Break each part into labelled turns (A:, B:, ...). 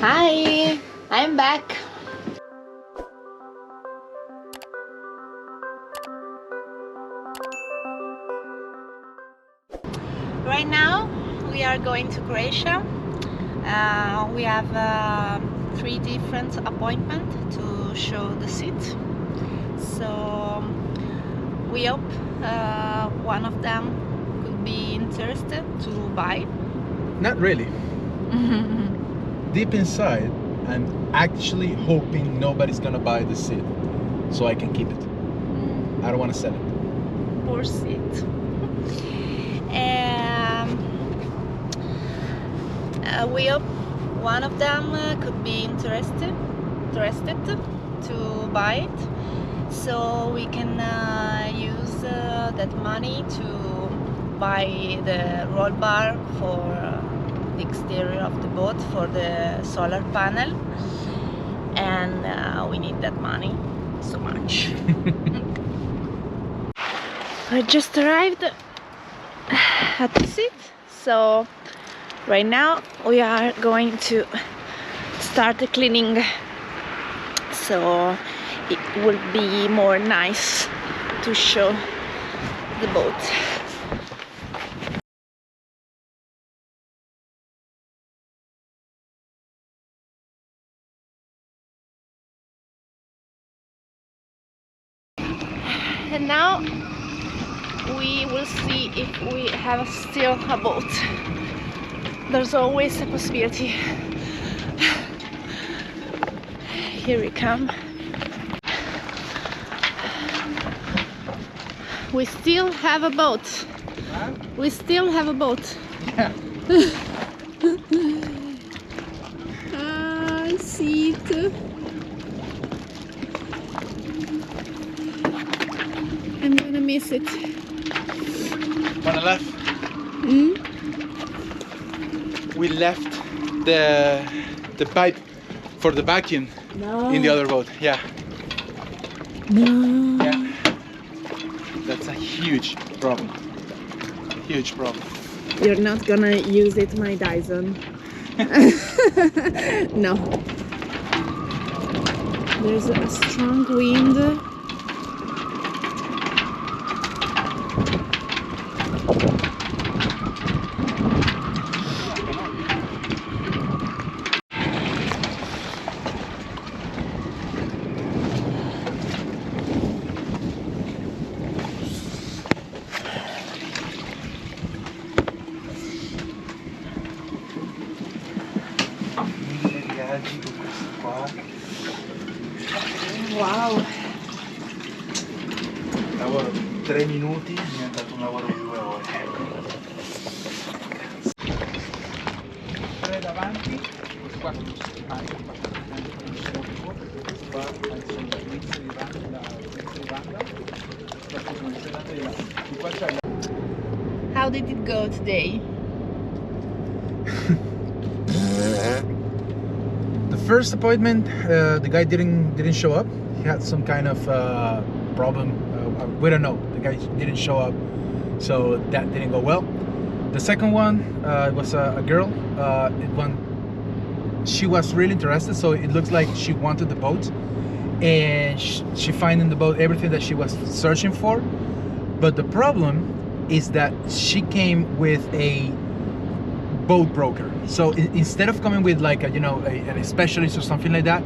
A: Hi, I'm back. Right now we are going to Croatia. We have 3 different appointments to show the Sith. So we hope one of them could be interested to buy.
B: Not really. Deep inside, I'm actually hoping nobody's gonna buy the Sith, so I can keep it. I don't want to sell it.
A: Poor Sith. We hope one of them could be interested to buy it, so we can use that money to buy the roll bar for the exterior of the boat, for the solar panel, and we need that money so much. I just arrived at the Sith, so right now we are going to start the cleaning, so it will be more nice to show the boat. And now we will see if we have still a boat. There's always a possibility. Here we come. We still have a boat.
B: Huh?
A: We still have a boat.
B: Yeah.
A: I see it. I'm gonna miss it.
B: Wanna left? We left the pipe for the vacuum in the other boat. Yeah.
A: No.
B: Yeah. That's a huge problem. Huge problem.
A: You're not gonna use it, my Dyson. No. There's a strong wind. Wow.
B: Lavoro 3 minuti, è diventato un lavoro di 2 ore. 3 davanti, qua sono anche qua sono di banda,
A: How did it go today?
B: The first appointment, the guy didn't show up. He had some kind of problem. We don't know. The guy didn't show up, so that didn't go well. The second one was a girl. She was really interested, so it looks like she wanted the boat, and she found in the boat everything that she was searching for. But the problem is that she came with a boat broker. So instead of coming with like a specialist or something like that,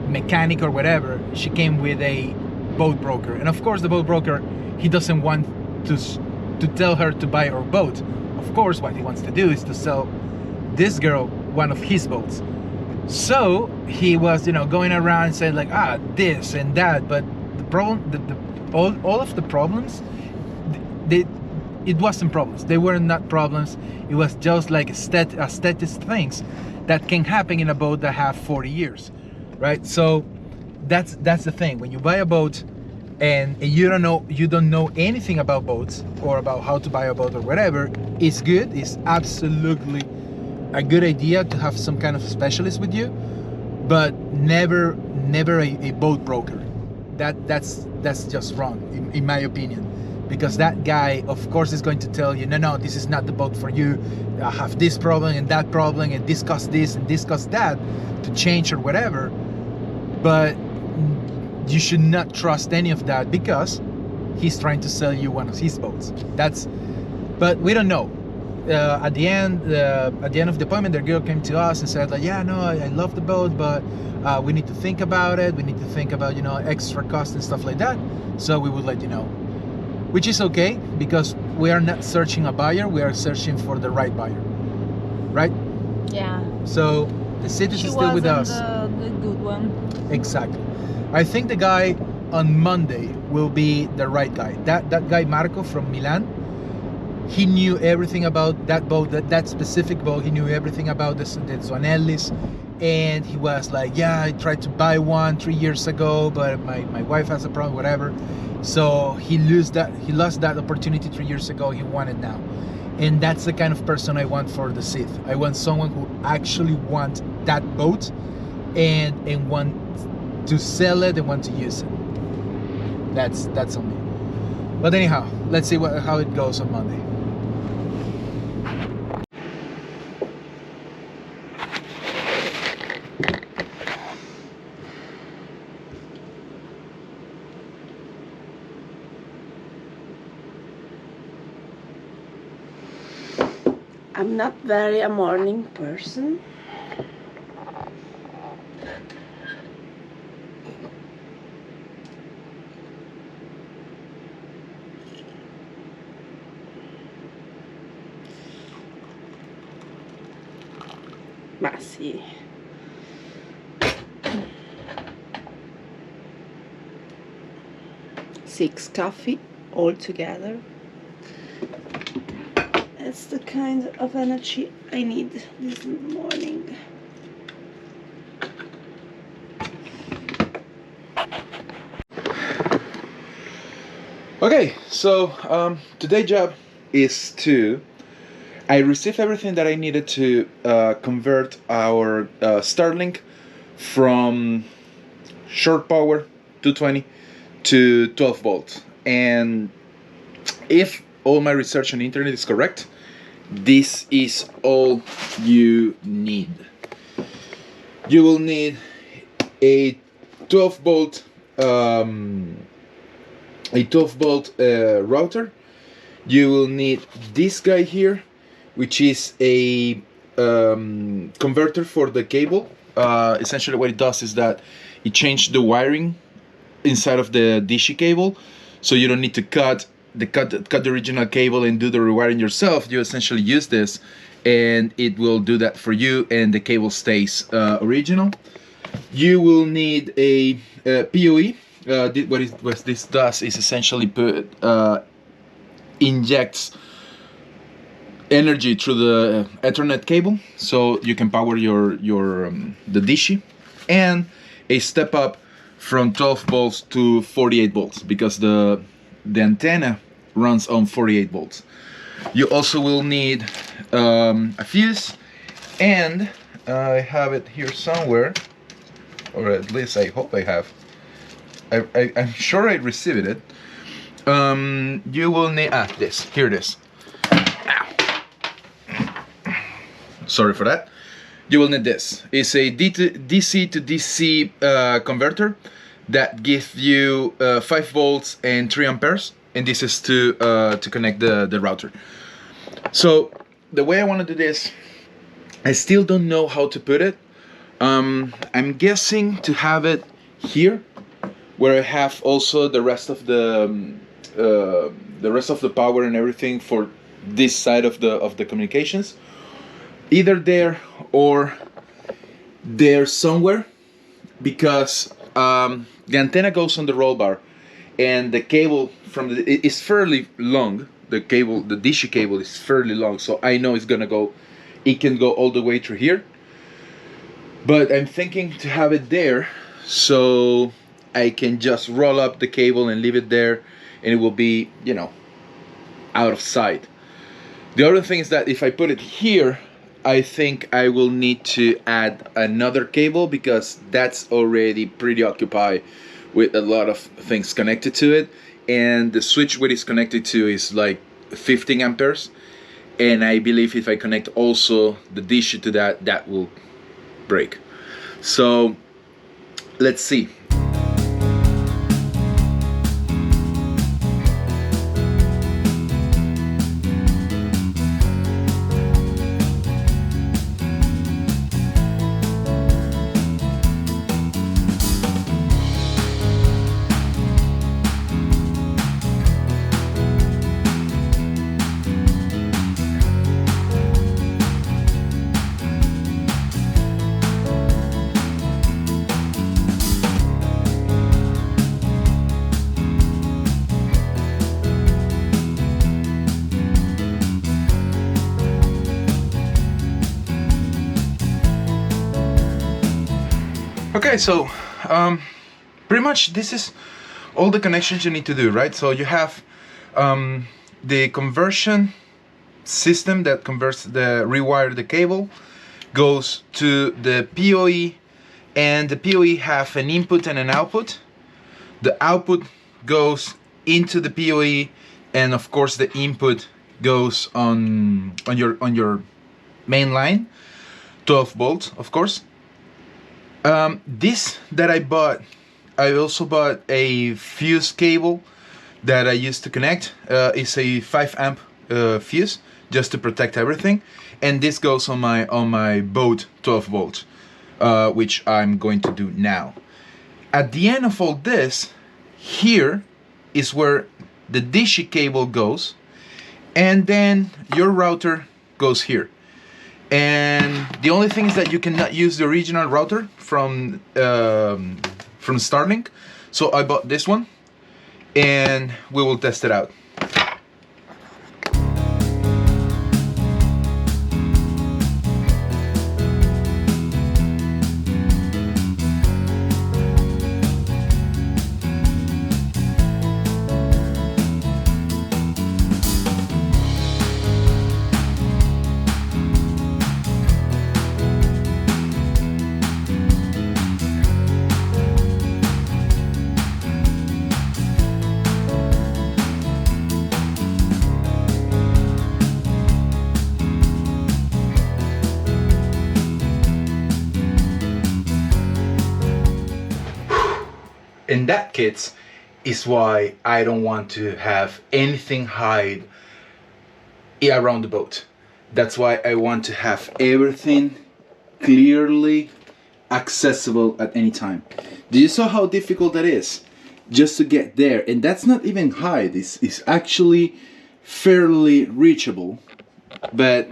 B: mechanic or whatever, she came with a boat broker. And of course the boat broker, he doesn't want to tell her to buy her boat. Of course what he wants to do is to sell this girl one of his boats. So he was going around and saying like this and that, but the problem, all of the problems, it wasn't problems. They were not problems. It was just like aesthetic things that can happen in a boat that have 40 years, right? So that's the thing. When you buy a boat and you don't know anything about boats or about how to buy a boat or whatever, it's good. It's absolutely a good idea to have some kind of specialist with you, but never a boat broker. That's just wrong in my opinion. because that guy, of course, is going to tell you, no, this is not the boat for you. I have this problem and that problem, and this costs this and this costs that to change or whatever. But you should not trust any of that, because he's trying to sell you one of his boats. But we don't know. At the end of the appointment, the girl came to us and said, like, yeah, no, I love the boat, but we need to think about it. We need to think about, extra cost and stuff like that. So we would let you know, which is okay, because we are not searching a buyer. We are searching for the right buyer, right?
A: Yeah.
B: So the Sith is still with us.
A: The good one.
B: Exactly. I think the guy on Monday will be the right guy. That guy Marco from Milan, he knew everything about that boat, that specific boat. He knew everything about the Zonellis, and he was like, yeah, I tried to buy one 3 years ago, but my wife has a problem, whatever. So he lost that opportunity 3 years ago. He won it now. And that's the kind of person I want for the Sith. I want someone who actually wants that boat and want to sell it and want to use it. That's on me. But anyhow, let's see how it goes on Monday.
A: I'm not very a morning person. Ma sì. Six coffee all together. It's the kind of energy I need this morning.
B: Okay, so today's job is I received everything that I needed to convert our Starlink from short power 220 to 12 volts. And if all my research on the internet is correct, this is all you need. You will need a 12 volt router. You will need this guy here, which is a converter for the cable. Essentially what it does is that it changes the wiring inside of the DC cable, so you don't need to cut the original cable and do the rewiring yourself. You essentially use this and it will do that for you, and the cable stays original. You will need a PoE. What this does is essentially injects energy through the Ethernet cable, so you can power the DC, and a step up from 12 volts to 48 volts, because the antenna runs on 48 volts. You also will need a fuse, and I have it here somewhere, or at least I hope I have. I'm sure I received it. You will need this. Here it is. Ow. Sorry for that. You will need this. It's a DC to DC converter that gives you 5 volts and 3 amperes, and this is to connect the router. So the way I want to do this, I still don't know how to put it. I'm guessing to have it here, where I have also the rest of the power and everything for this side of the communications. Either there or there somewhere, because the antenna goes on the roll bar, and the cable is fairly long. The DC cable is fairly long, so I know it can go all the way through here. But I'm thinking to have it there, so I can just roll up the cable and leave it there, and it will be, out of sight. The other thing is that if I put it here, I think I will need to add another cable, because that's already pretty occupied with a lot of things connected to it, and the switch where it's connected to is like 15 amperes, and I believe if I connect also the dish to that, that will break. So let's see. Okay, so pretty much this is all the connections you need to do, right? So you have the conversion system that converts rewire the cable, goes to the PoE, and the PoE have an input and an output. The output goes into the PoE, and of course the input goes on your main line, 12 volts, of course. This that I bought, I also bought a fuse cable that I used to connect. It's a 5 amp fuse just to protect everything, and this goes on my boat 12 volts, which I'm going to do now. At the end of all this, here is where the dishy cable goes, and then your router goes here. And the only thing is that you cannot use the original router from Starlink, so I bought this one, and we will test it out. And that, kids, is why I don't want to have anything hide around the boat. That's why I want to have everything clearly accessible at any time. Do you see how difficult that is? Just to get there, and that's not even hide, it's actually fairly reachable, but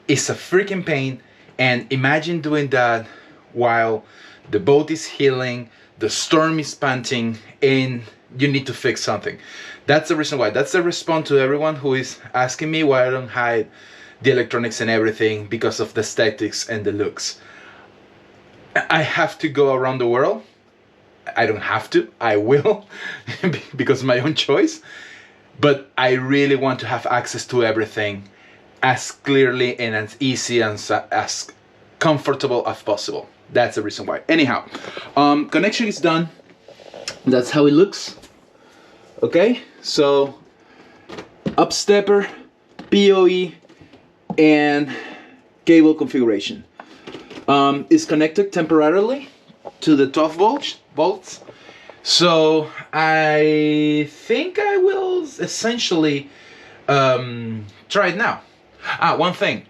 B: it's a freaking pain. And imagine doing that while the boat is healing, the storm is panting, and you need to fix something. That's the reason why. That's the response to everyone who is asking me why I don't hide the electronics and everything, because of the aesthetics and the looks. I have to go around the world. I don't have to, I will, because of my own choice. But I really want to have access to everything as clearly and as easy and as comfortable as possible. That's the reason why. Anyhow, connection is done. That's how it looks. Okay, so upstepper, PoE, and cable configuration. Is connected temporarily to the 12 volts. So I think I will essentially try it now. One thing.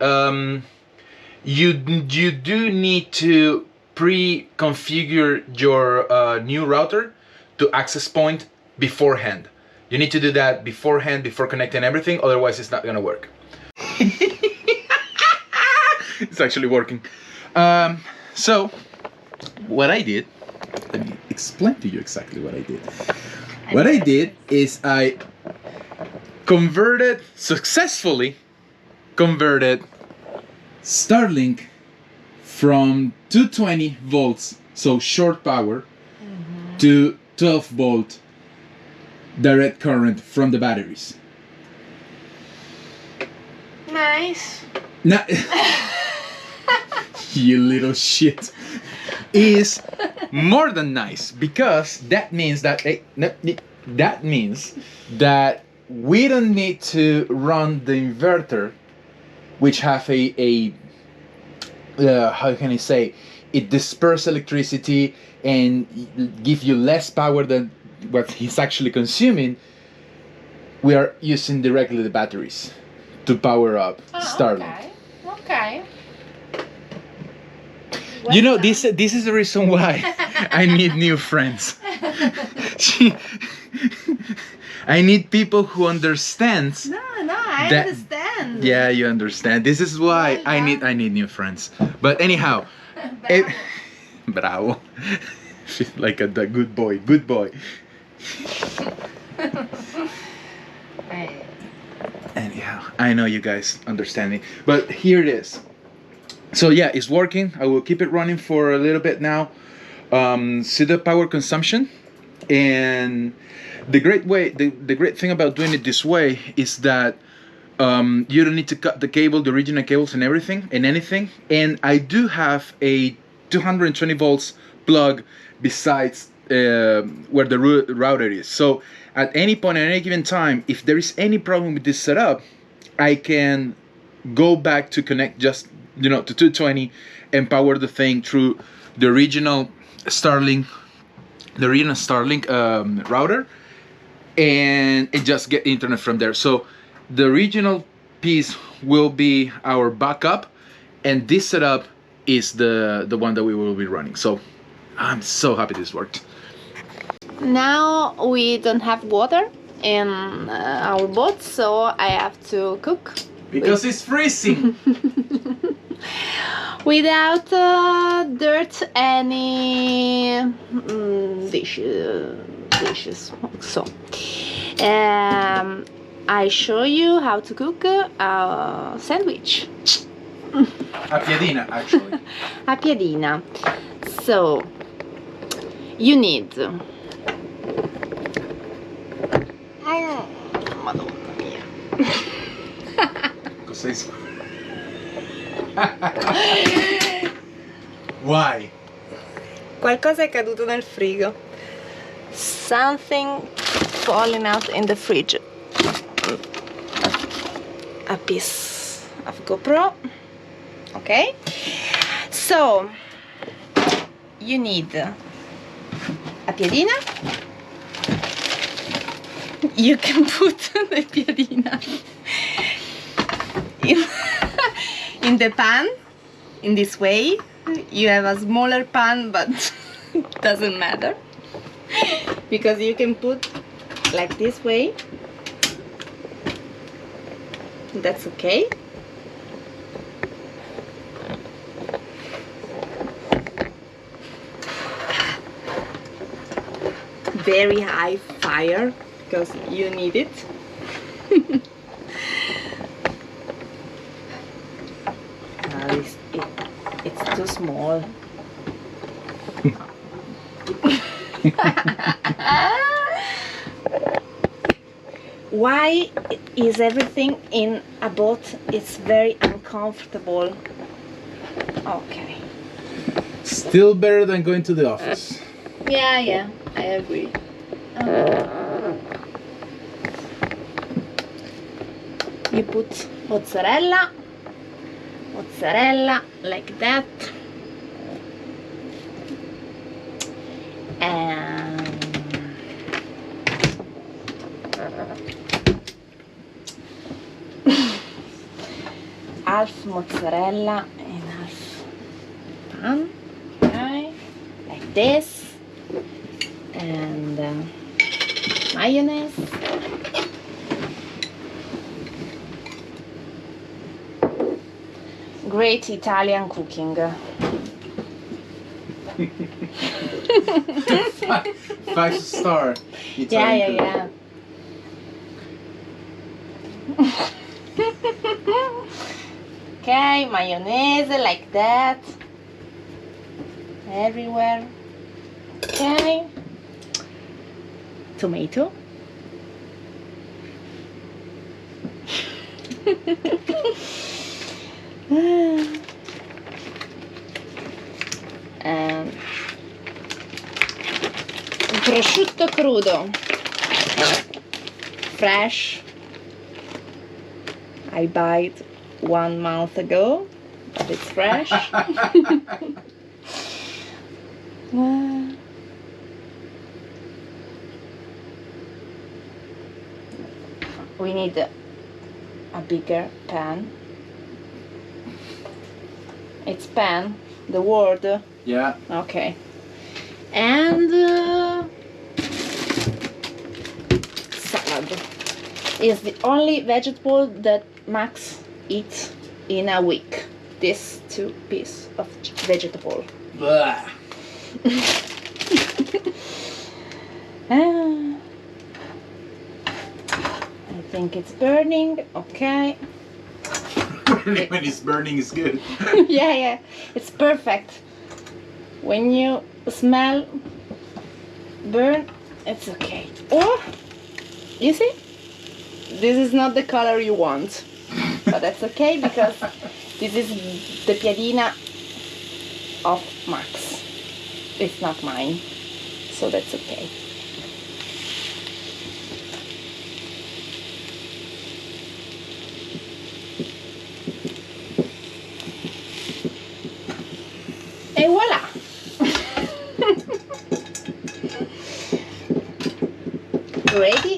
B: You do need to pre-configure your new router to access point beforehand. You need to do that beforehand, before connecting everything, otherwise it's not gonna work. It's actually working. So what I did, let me explain to you exactly what I did. What I did is I successfully converted Starlink from 220 volts, so short power, to 12 volt direct current from the batteries.
A: Nice.
B: Now, you little shit, is more than nice, because that means that That means that we don't need to run the inverter, which have a how can I say, it disperse electricity and give you less power than what he's actually consuming. We are using directly the batteries to power up Starlink.
A: Okay.
B: You know, this is the reason why I need new friends. I need people who understands.
A: No, I understand.
B: Yeah, you understand. This is why I need new friends. But anyhow, bravo. She's like a good boy. Anyhow, I know you guys understand me, but here it is. So yeah, it's working. I will keep it running for a little bit now. See the power consumption, and the great thing about doing it this way is that you don't need to cut the cable, the original cables and everything and anything. And I do have a 220 volts plug besides where the router is. So at any point, at any given time, if there is any problem with this setup, I can go back to connect just, you know, to 220 and power the thing through the original Starlink router, and it just get internet from there. So the original piece will be our backup, and this setup is the one that we will be running. So I'm so happy this worked.
A: Now we don't have water in our boat, so I have to cook.
B: Because it's freezing.
A: Without dirt any dishes. So I show you how to cook a sandwich.
B: A piedina, actually.
A: A piedina. So you need Madonna mia.
B: Cos'hai? Why?
A: Qualcosa è caduto nel frigo. Something falling out in the fridge. A piece of GoPro. Okay. So you need a piedina. You can put the piedina in the pan in this way. You have a smaller pan, but doesn't matter, because you can put like this way. That's okay. Very high fire, because you need it. It's too small. Why is everything in a boat? It's very uncomfortable. Okay.
B: Still better than going to the office.
A: Yeah, I agree. You put mozzarella like that, and half mozzarella and half pan, okay, like this, and mayonnaise. Great Italian cooking.
B: 5-star Italian.
A: Yeah. Okay, mayonnaise like that. Everywhere. Okay. Tomato. And prosciutto crudo. fresh. I buy it 1 month ago, but it's fresh. We need a bigger pan. It's pan, the word.
B: Yeah.
A: Okay. And salad is the only vegetable that Max eats in a week. This 2 pieces of vegetable.
B: Blah.
A: I think it's burning. Okay.
B: When it's burning, it's good.
A: Yeah, it's perfect. When you smell burn, it's okay. Or, you see, this is not the color you want, but that's okay because this is the piadina of Max. It's not mine, so that's okay. Et voilà! Ready?